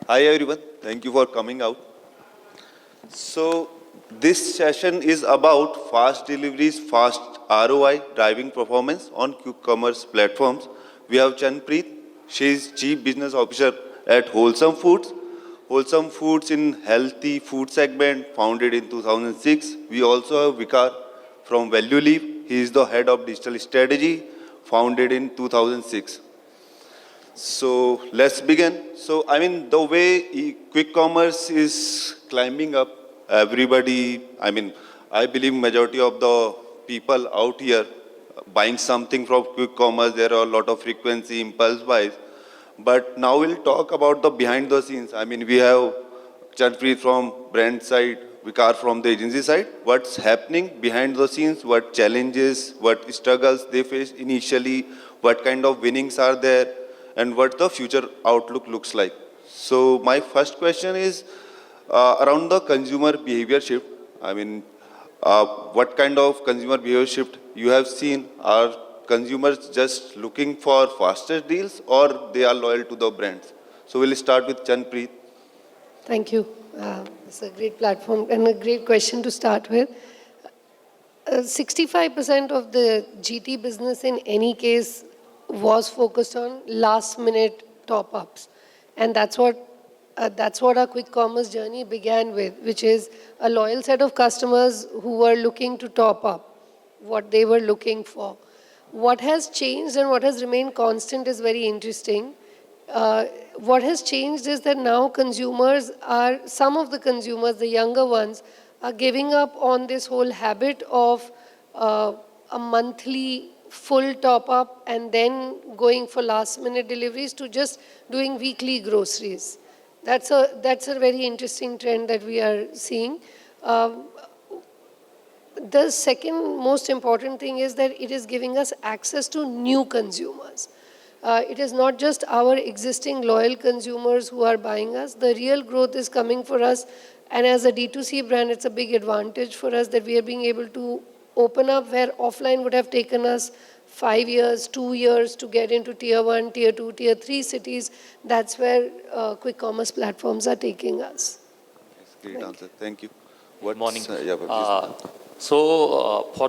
Hi everyone, thank you for coming out. So this session is about fast deliveries, fast ROI, driving performance on quick commerce platforms. We have Chanpreet, she is Chief Business Officer at Wholesome Foods. Wholesome Foods in healthy food segment, founded in 2006. We also have Vikar from Value Leaf. He is the head of digital strategy, founded in 2006. So let's begin. So I mean, the way quick commerce is climbing up, I believe majority of the people out here buying something from quick commerce, there are a lot of frequency, impulse buys. But now we'll talk about the behind the scenes. I mean, we have Chanpreet from brand side, Vikar from the agency side. What's happening behind the scenes? What challenges, what struggles they face initially? What kind of winnings are there? And what the future outlook looks like. So my first question is around the consumer behavior shift. What kind of consumer behavior shift you have seen? Are consumers just looking for faster deals or they are loyal to the brands? So we'll start with Chanpreet. Thank you. It's a great platform and a great question to start with. 65% of the GT business in any case was focused on last minute top-ups. And that's what our quick commerce journey began with, which is a loyal set of customers who were looking to top up what they were looking for. What has changed and what has remained constant is very interesting. What has changed is that now some of the consumers, the younger ones, are giving up on this whole habit of a monthly full top-up and then going for last-minute deliveries to just doing weekly groceries. That's a very interesting trend that we are seeing. The second most important thing is that it is giving us access to new consumers. It is not just our existing loyal consumers who are buying us. The real growth is coming for us. And as a D2C brand, it's a big advantage for us that we are being able to open up where offline would have taken us 5 years, 2 years to get into tier 1, tier 2, tier 3 cities. That's where quick commerce platforms are taking us. Great answer. Thank you. Good morning. For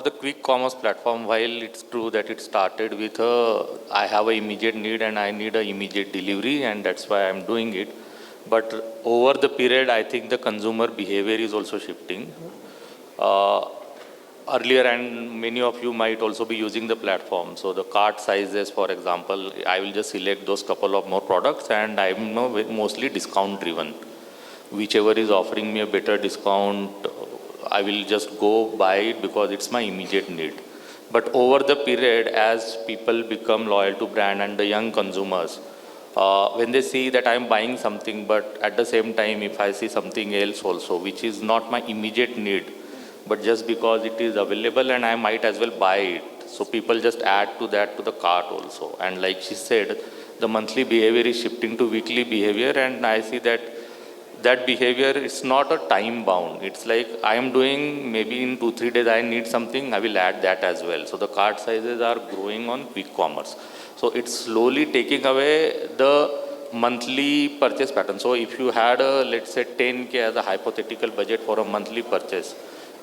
the quick commerce platform, while it's true that it started with I have an immediate need and I need an immediate delivery, and that's why I'm doing it. But over the period, I think the consumer behavior is also shifting. Earlier, and many of you might also be using the platform. So the cart sizes, for example, I will just select those couple of more products, and I'm mostly discount driven. Whichever is offering me a better discount, I will just go buy it because it's my immediate need. But over the period, as people become loyal to brand and the young consumers, when they see that I'm buying something, but at the same time, if I see something else also, which is not my immediate need, but just because it is available and I might as well buy it. So people just add to that to the cart also. And like she said, the monthly behavior is shifting to weekly behavior, and I see that behavior is not a time bound. It's like I am doing maybe in 2-3 days I need something, I will add that as well. So the cart sizes are growing on quick commerce. So it's slowly taking away the monthly purchase pattern. So if you had let's say 10K as a hypothetical budget for a monthly purchase,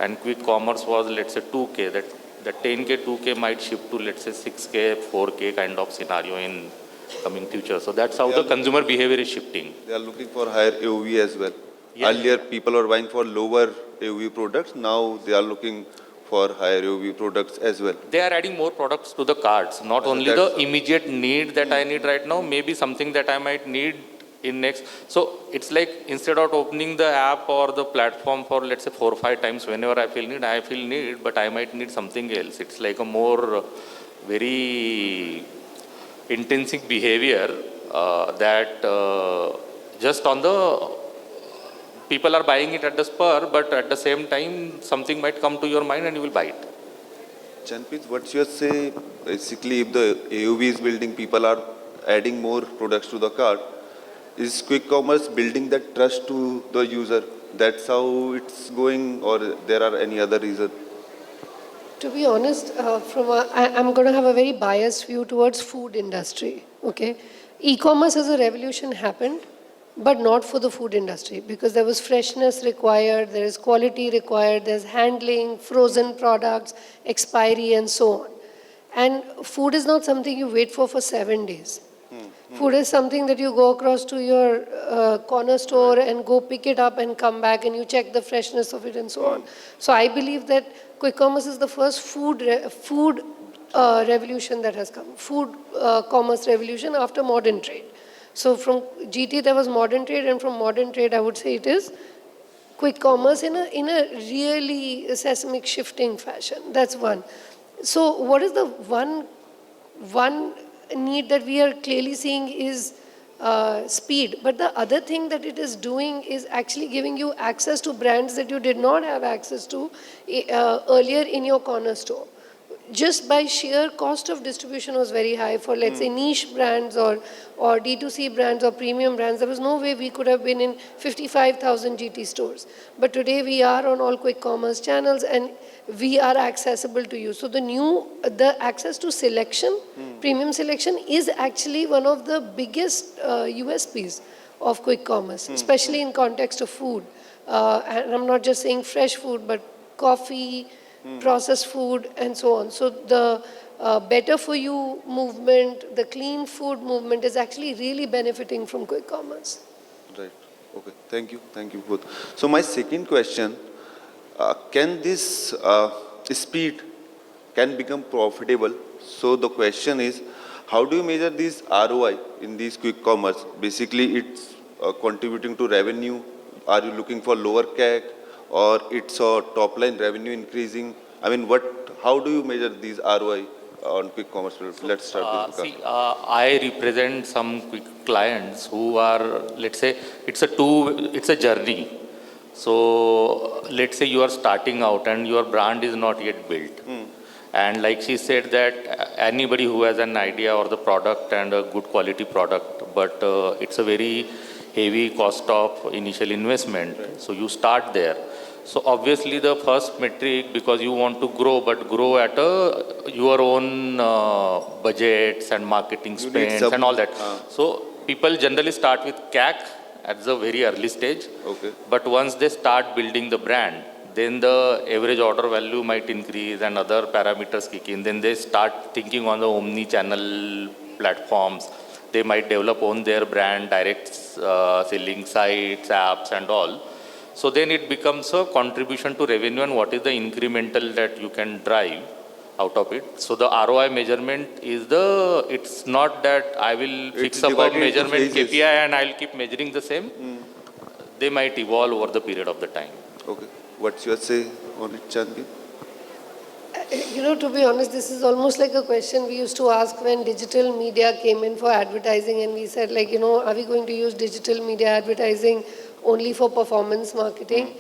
and quick commerce was let's say 2K, that the 10K, 2K might shift to let's say 6K, 4K kind of scenario in coming future. So that's how the consumer behavior is shifting. They are looking for higher AOV as well. Yes. Earlier, people were buying for lower AOV products. Now they are looking for higher AOV products as well. They are adding more products to the carts, not only the immediate need that I need right now, maybe something that I might need in next. So it's like instead of opening the app or the platform for let's say 4 or 5 times whenever I feel need, but I might need something else. It's like a more very intensive behavior that just on the people are buying it at the spur, but at the same time something might come to your mind and you will buy it. Chanpreet, what's your say? Basically, if the AOV is building, people are adding more products to the cart. Is quick commerce building that trust to the user? That's how it's going, or there are any other reasons? To be honest, I'm going to have a very biased view towards food industry. Okay, e-commerce as a revolution happened but not for the food industry, because there was freshness required, there is quality required, there's handling, frozen products, expiry, and so on. And food is not something you wait for 7 days. Food is something that you go across to your corner store and go pick it up and come back and you check the freshness of it and so on. So I believe that quick commerce is the first food revolution that has come, food commerce revolution after modern trade. So from GT there was modern trade, and from modern trade I would say it is quick commerce in a really seismic shifting fashion. That's one. So what is the one need that we are clearly seeing is speed. But the other thing that it is doing is actually giving you access to brands that you did not have access to earlier in your corner store. Just by sheer cost of distribution was very high for, let's say, niche brands or D2C brands or premium brands. There was no way we could have been in 55,000 GT stores. But today we are on all quick commerce channels and we are accessible to you. So the access to selection, premium selection, is actually one of the biggest USPs of quick commerce, especially in context of food. And I'm not just saying fresh food, but coffee, processed food, and so on. So the better for you movement, the clean food movement is actually really benefiting from quick commerce. Right. Okay. Thank you both. So my second question, can this speed can become profitable? So the question is, how do you measure this ROI in these quick commerce? Basically, it's contributing to revenue. Are you looking for lower CAC, or it's a top line revenue increasing? I mean, how do you measure these ROI on quick commerce? Let's start with Vikas. I represent some quick clients who are, let's say, it's a journey. So let's say you are starting out and your brand is not yet built. And like she said that anybody who has an idea or the product and a good quality product, but it's a very heavy cost of initial investment. Right. So you start there. So obviously the first metric, because you want to grow, but grow at your own budgets and marketing spends and all that. So people generally start with CAC at the very early stage. Okay. But once they start building the brand, then the average order value might increase and other parameters kick in. Then they start thinking on the omni-channel platforms. They might develop on their brand, direct selling sites, apps and all. So then it becomes a contribution to revenue and what is the incremental that you can drive out of it. So the ROI measurement is it's not that I will fix up a measurement KPI and I'll keep measuring the same. They might evolve over the period of the time. Okay. What's your say on it, Chandni? To be honest, this is almost like a question we used to ask when digital media came in for advertising, and we said, are we going to use digital media advertising only for performance marketing?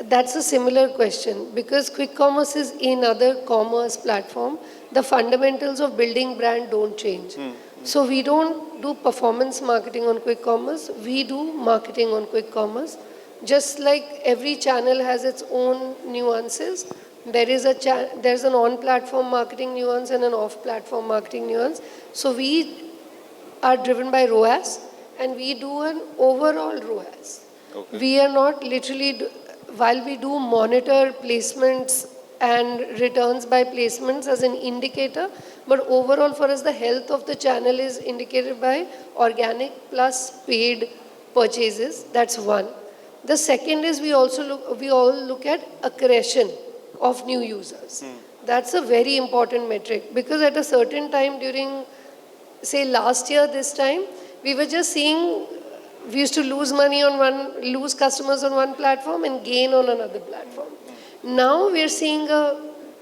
That's a similar question, because quick commerce is another commerce platform. The fundamentals of building brand don't change. So we don't do performance marketing on quick commerce, we do marketing on quick commerce. Just like every channel has its own nuances, there's an on-platform marketing nuance and an off-platform marketing nuance. So we are driven by ROAS, and we do an overall ROAS. Okay. We are not literally, while we do monitor placements and returns by placements as an indicator, but overall for us the health of the channel is indicated by organic plus paid purchases. That's one. The second is we all look at accretion of new users. That's a very important metric, because at a certain time during, say, last year this time, we were just seeing, we used to lose customers on one platform and gain on another platform. Now we're seeing a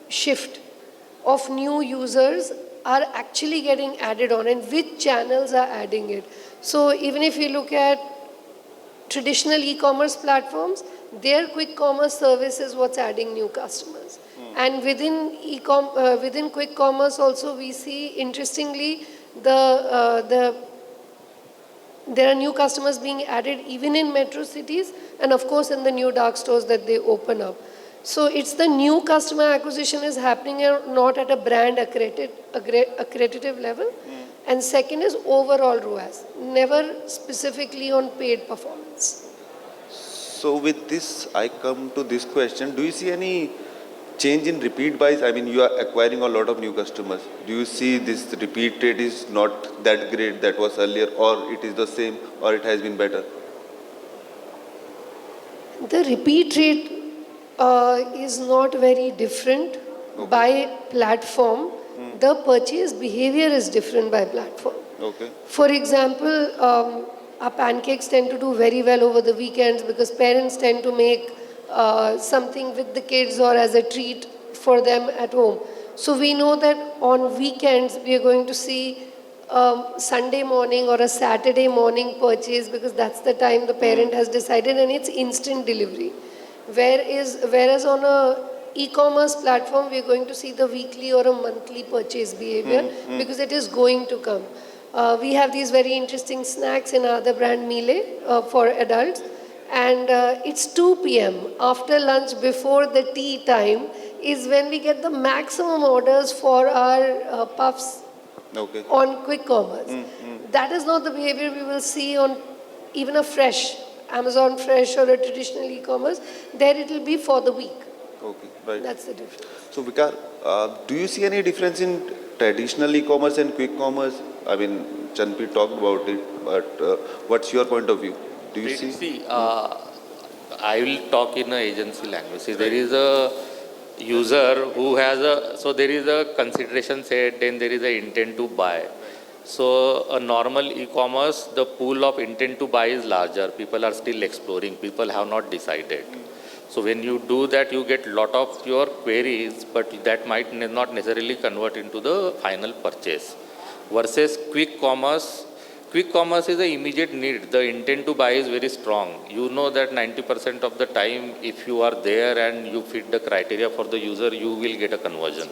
shift of new users are actually getting added on, and which channels are adding it. So even if you look at traditional e-commerce platforms, their quick commerce service is what's adding new customers. And within quick commerce also we see, interestingly, there are new customers being added even in metro cities, and of course in the new dark stores that they open up. So it's the new customer acquisition is happening not at a brand accredited level. And second is overall ROAS, never specifically on paid performance. So with this, I come to this question. Do you see any change in repeat buys? I mean, you are acquiring a lot of new customers. Do you see this repeat rate is not that great that was earlier, or it is the same, or it has been better? The repeat rate is not very different by platform. The purchase behavior is different by platform. Okay. For example, our pancakes tend to do very well over the weekends because parents tend to make something with the kids or as a treat for them at home. So we know that on weekends we are going to see Sunday morning or a Saturday morning purchase because that's the time the parent has decided and it's instant delivery. Whereas on a e-commerce platform, we're going to see the weekly or a monthly purchase behavior because it is going to come. We have these very interesting snacks in our other brand, Mealy, for adults. And it's 2 p.m. after lunch, before the tea time, is when we get the maximum orders for our puffs Okay. on quick commerce. That is not the behavior we will see on even a fresh, Amazon Fresh or a traditional e-commerce. There it will be for the week. Okay. Right. That's the difference. So Vikar, do you see any difference in traditional e-commerce and quick commerce? I mean, Chanpi talked about it, but what's your point of view? Do you see? See, I will talk in an agency language. See, there is a user who has so there is a consideration set, then there is a intent to buy. So a normal e-commerce, the pool of intent to buy is larger. People are still exploring. People have not decided. So when you do that, you get lot of your queries, but that might not necessarily convert into the final purchase. Versus quick commerce is an immediate need. The intent to buy is very strong. You know that 90% of the time, if you are there and you fit the criteria for the user, you will get a conversion.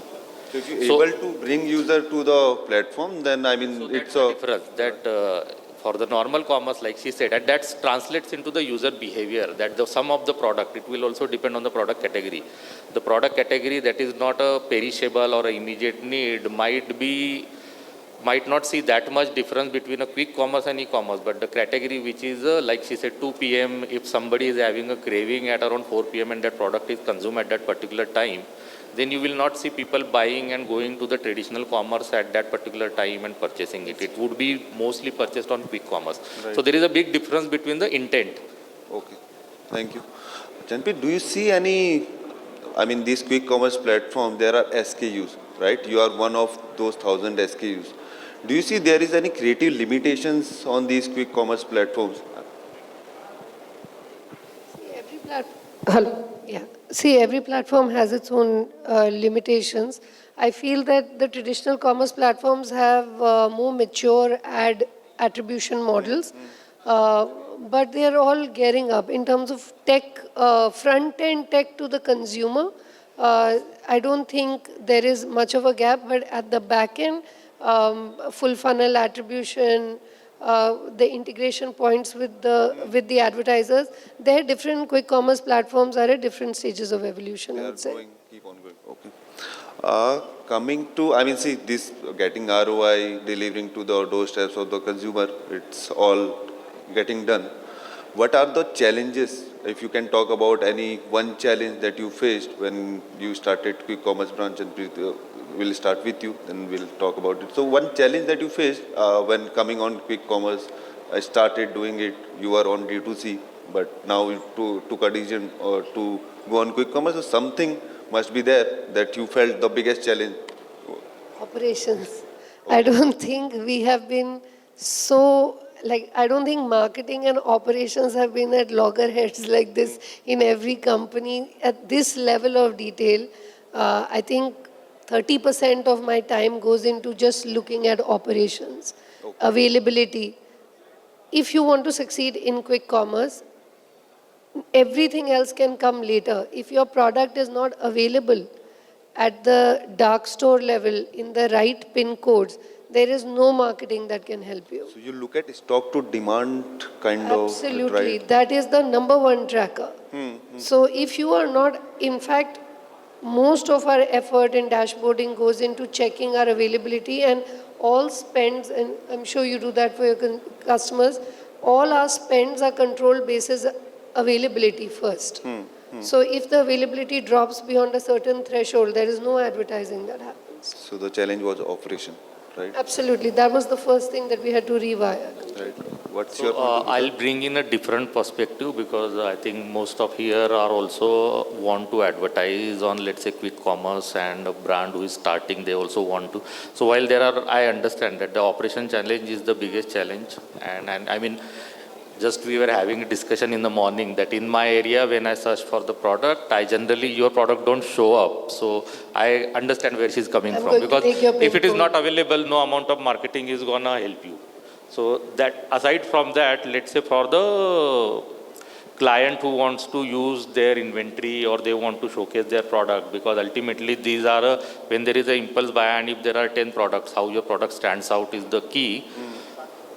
So if you're able to bring user to the platform, then I mean, So it's that's the difference. That for the normal commerce, like she said, and that translates into the user behavior. That the sum of the product, it will also depend on the product category. The product category that is not a perishable or an immediate need might not see that much difference between a quick commerce and e-commerce, but the category which is like she said 2 p.m. if somebody is having a craving at around 4 p.m. and that product is consumed at that particular time, then you will not see people buying and going to the traditional commerce at that particular time and purchasing it. It would be mostly purchased on quick commerce. Right. So there is a big difference between the intent. okay. Thank you. Chanpi, do you see any, I mean, these quick commerce platforms, there are SKUs, right? You are one of those 1,000 SKUs. Do you see there is any creative limitations on these quick commerce platforms? Every platform. Yeah. See, every platform has its own limitations. I feel that the traditional commerce platforms have more mature ad attribution models, but they are all gearing up in terms of tech, front-end tech to the consumer. I don't think there is much of a gap, but at the back end, full funnel attribution, the integration points with the advertisers, their different quick commerce platforms are at different stages of evolution, I They are would say. going, keep on going. Okay. Coming to, I mean, see, this getting ROI, delivering to the doorsteps of the consumer, it's all getting done. What are the challenges? If you can talk about any one challenge that you faced when you started quick commerce branch, and we'll start with you, then we'll talk about it. So one challenge that you faced when coming on quick commerce, I started doing it, you were on D2C, but now you took a decision to go on quick commerce. So something must be there that you felt the biggest challenge. Operations. I don't think we have been so, I don't think marketing and operations have been at loggerheads like this in every company at this level of detail. I think 30% of my time goes into just looking at operations, availability. If you want to succeed in quick commerce, everything else can come later. If your product is not available at the dark store level in the right pin codes, there is no marketing that can help you. So you look at stock to demand kind Absolutely. of, right? That is the number one tracker. So if you are not, in fact, most of our effort in dashboarding goes into checking our availability, and all spends, and I'm sure you do that for your customers, all our spends are controlled basis availability first. So if the availability drops beyond a certain threshold, there is no advertising that happens. So the challenge was operation, right? Absolutely. That was the first thing that we had to rewire. Right. What's So, your point of view, I'll sir? bring in a different perspective because I think most of here are also want to advertise on, let's say, quick commerce, and a brand who is starting, they also want to. So while there are, I understand that the operation challenge is the biggest challenge. And I mean, just we were having a discussion in the morning that in my area, when I search for the product, I generally, your product don't show up. So I understand where she's coming I'm from. going to Because take your if it is pain not available, no amount of marketing is gonna help you. So that aside from that, let's say for the client who wants to use their inventory or they want to showcase their product, because ultimately these are when there is an impulse buy and if there are 10 products, how your product stands out is the key.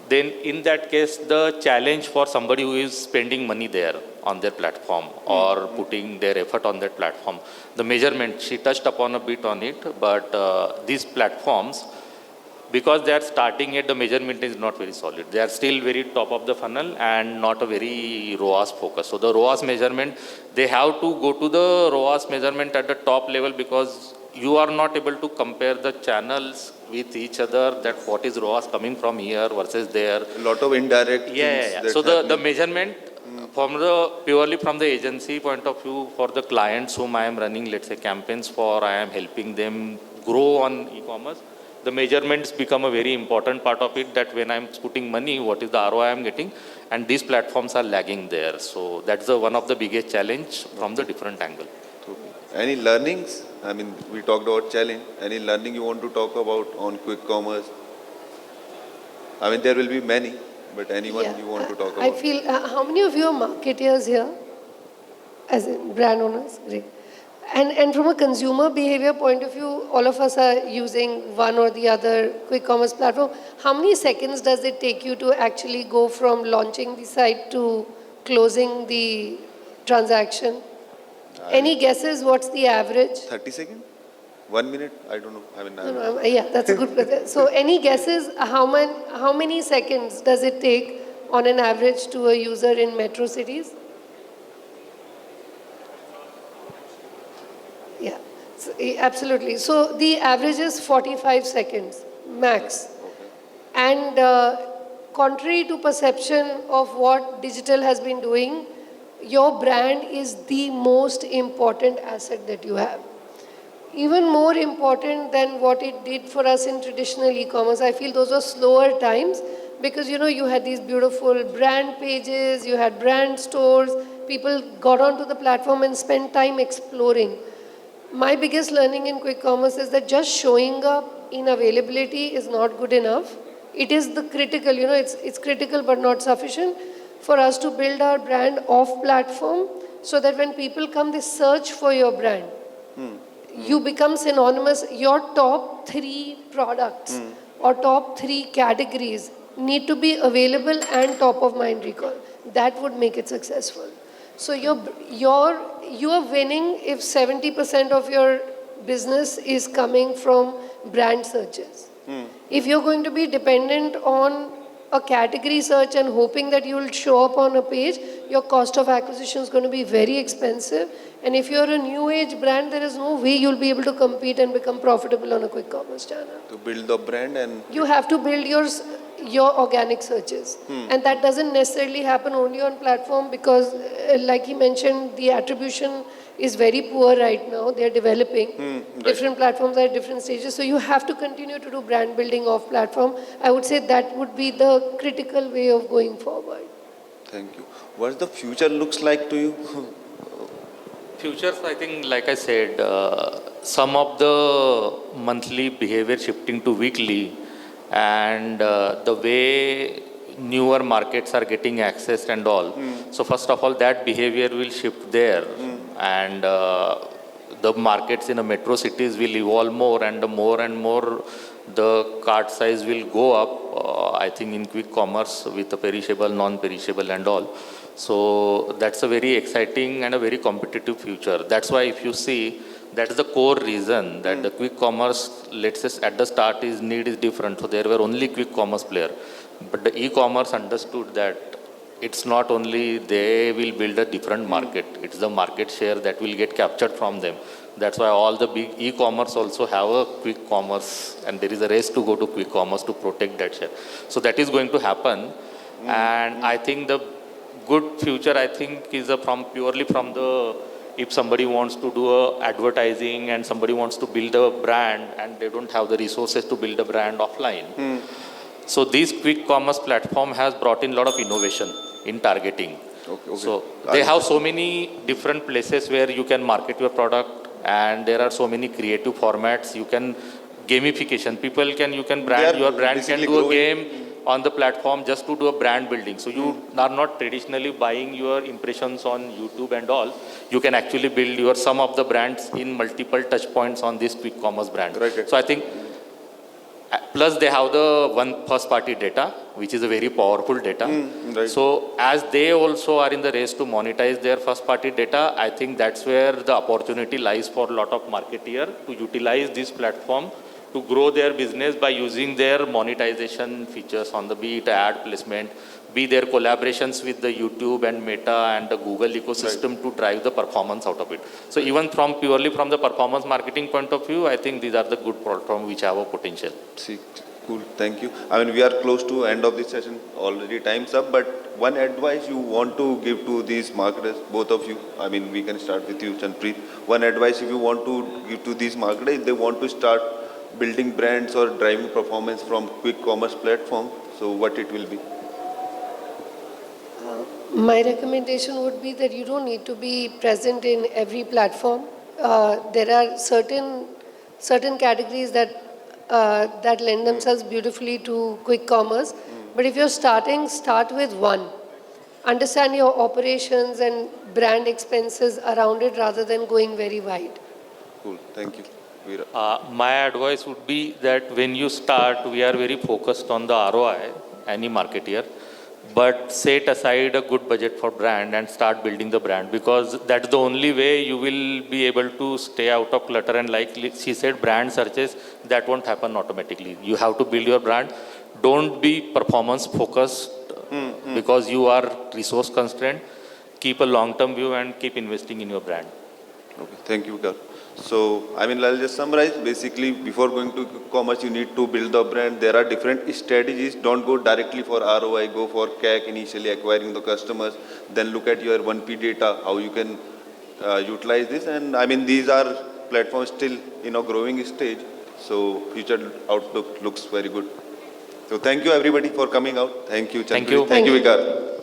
Then in that case, the challenge for somebody who is spending money there on their platform or putting their effort on that platform, the measurement, she touched upon a bit on it, but these platforms, because they are starting at, the measurement is not very solid. They are still very top of the funnel and not a very ROAS focus. So the ROAS measurement, they have to go to the ROAS measurement at the top level because you are not able to compare the channels with each other, that what is ROAS coming from here versus there. A lot of indirect things that's So the happening. measurement from the purely from the agency point of view, for the clients whom I am running, let's say campaigns for, I am helping them grow on e-commerce. The measurements become a very important part of it, that when I'm putting money, what is the ROI I'm getting, and these platforms are lagging there. So that's one of the biggest challenge from the different angle. Okay. Any learnings? I mean, we talked about challenge. Any learning you want to talk about on quick commerce? I mean, there will be many, but anyone Yeah. you want to talk I about? feel, how many of you are marketeers here? As in brand owners? Great. And from a consumer behavior point of view, all of us are using one or the other quick commerce platform. How many seconds does it take you to actually go from launching the site to closing the transaction? Any guesses what's the average? 30 seconds? 1 minute? I don't know. I mean, Yeah, that's a good question. So any guesses how many seconds does it take on an average to a user in metro cities? Yeah, so, absolutely. So the average is 45 seconds max. And contrary to perception of what digital has been doing, your brand is the most important asset that you have. Even more important than what it did for us in traditional e-commerce. I feel those were slower times because, you had these beautiful brand pages, you had brand stores, people got onto the platform and spent time exploring. My biggest learning in quick commerce is that just showing up in availability is not good enough. It is the critical, it's critical but not sufficient for us to build our brand off platform so that when people come, they search for your brand. You become synonymous. Your top 3 products or top 3 categories need to be available and top of mind recall. That would make it successful. So you are winning if 70% of your business is coming from brand searches. If you're going to be dependent on a category search and hoping that you will show up on a page, your cost of acquisition is going to be very expensive. And if you're a new age brand, there is no way you'll be able to compete and become profitable on a quick commerce channel. to build the brand and You have to build your organic searches. And that doesn't necessarily happen only on platform because like he mentioned, the attribution is very poor right now. They're developing. Different platforms are at different stages. So you have to continue to do brand building off platform. I would say that would be the critical way of going forward. thank you. What the future looks like to you? Futures, I think, like I said, some of the monthly behavior shifting to weekly, and the way newer markets are getting accessed and all. So first of all, that behavior will shift there, and the markets in the metro cities will evolve more and more the cart size will go up, I think in quick commerce with the perishable, non-perishable and all. So that's a very exciting and a very competitive future. That's why if you see That is the core reason that the quick commerce, let's say at the start, is need is different. So there were only quick commerce player, but the e-commerce understood that it's not only they will build a different market, it's the market share that will get captured from them. That's why all the big e-commerce also have a quick commerce, and there is a race to go to quick commerce to protect that share. So that is going to happen, and I think the good future, I think, is purely from the, if somebody wants to do a advertising and somebody wants to build a brand and they don't have the resources to build a brand offline. So this quick commerce platform has brought in a lot of innovation in targeting. Okay. So they have so many different places where you can market your product, and there are so many creative formats. You can gamification. You can brand, They are your brand can basically do a growing. game on the platform just to do a brand building. So you are not traditionally buying your impressions on YouTube and all. You can actually build your some of the brands in multiple touch points on this quick commerce brand. Right. So I think plus they have the first party data, which is a very powerful data. Right. So as they also are in the race to monetize their first party data, I think that's where the opportunity lies for a lot of marketeer to utilize this platform to grow their business by using their monetization features on the, be it ad placement, be their collaborations with the YouTube and Meta and the Google ecosystem to drive the performance out of it. So even purely from the performance marketing point of view, I think these are the good platforms which have a potential. See, cool. Thank you. I mean, we are close to end of this session. Already time's up. But one advice you want to give to these marketers, both of you. I mean, we can start with you, Chanpreet. One advice if you want to give to these marketers, if they want to start building brands or driving performance from quick commerce platform. So what it will be? My recommendation would be that you don't need to be present in every platform. There are certain categories that lend themselves beautifully to quick commerce. But if you're starting, start with one. Understand your operations and brand expenses around it rather than going very wide. Cool. Thank you. Veera. My advice would be that when you start, we are very focused on the ROI, any marketeer, but set aside a good budget for brand and start building the brand, because that's the only way you will be able to stay out of clutter. And like she said, brand searches, that won't happen automatically. You have to build your brand. Don't be performance focused because you are resource constrained. Keep a long-term view and keep investing in your brand. Okay. Thank you, Vikas. So, I mean, I'll just summarize. Basically, before going to quick commerce, you need to build the brand. There are different strategies. Don't go directly for ROI. Go for CAC, initially acquiring the customers. Then look at your 1P data, how you can utilize this. And I mean, these are platforms still in a growing stage. So, future outlook looks very good. So, thank you everybody for coming out. Thank you, Chanpreet. Thank you. Thank you, Vikas.